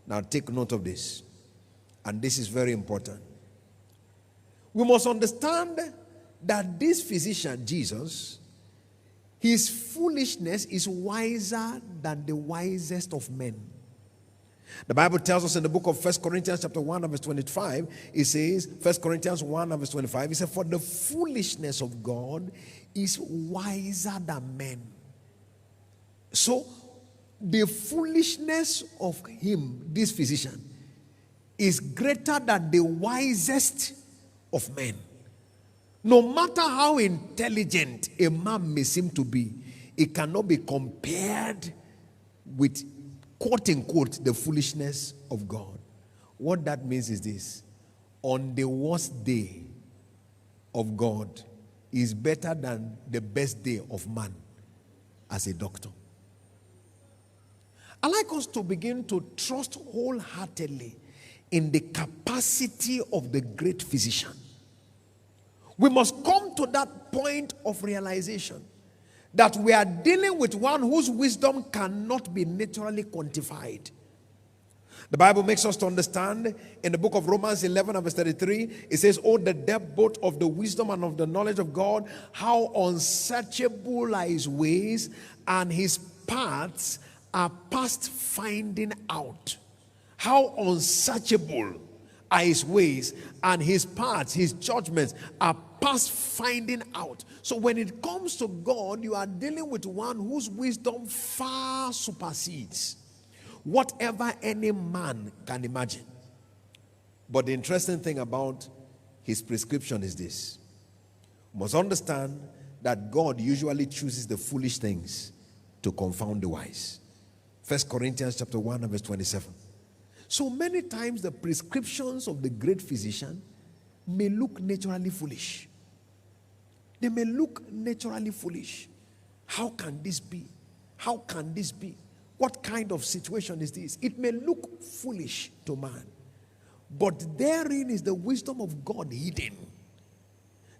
Now take note of this. And this is very important. We must understand that this physician, Jesus, his foolishness is wiser than the wisest of men. The Bible tells us in the book of 1 Corinthians chapter 1 verse 25, it says, 1 Corinthians 1 verse 25, it says, for the foolishness of God is wiser than men. So, the foolishness of him, this physician, is greater than the wisest of men. No matter how intelligent a man may seem to be, it cannot be compared with, quote unquote, the foolishness of God. What that means is this: on the worst day of God is better than the best day of man as a doctor. I like us to begin to trust wholeheartedly in the capacity of the great physician. We must come to that point of realization that we are dealing with one whose wisdom cannot be naturally quantified. The Bible makes us to understand in the book of Romans 11 verse 33, it says, oh, the depth both of the wisdom and of the knowledge of God, how unsearchable are his ways, and his paths are past finding out. How unsearchable are his ways, and his paths, his judgments are past finding out. So when it comes to God, you are dealing with one whose wisdom far supersedes whatever any man can imagine. But the interesting thing about his prescription is this: you must understand that God usually chooses the foolish things to confound the wise. 1 Corinthians chapter 1 verse 27. So many times the prescriptions of the great physician may look naturally foolish. They may look naturally foolish. How can this be? How can this be? What kind of situation is this? It may look foolish to man, but therein is the wisdom of God hidden.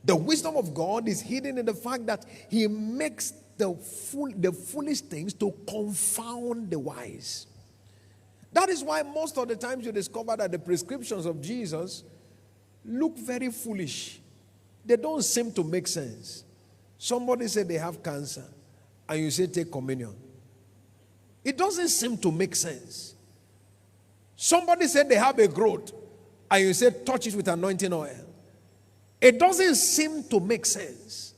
The wisdom of God is hidden in the fact that he makes the foolish things to confound the wise. That is why most of the times you discover that the prescriptions of Jesus look very foolish. They don't seem to make sense. Somebody said they have cancer, and you say take communion. It doesn't seem to make sense. Somebody said they have a growth, and you say touch it with anointing oil. It doesn't seem to make sense.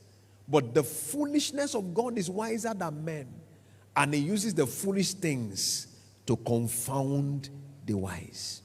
But the foolishness of God is wiser than men, and he uses the foolish things to confound the wise.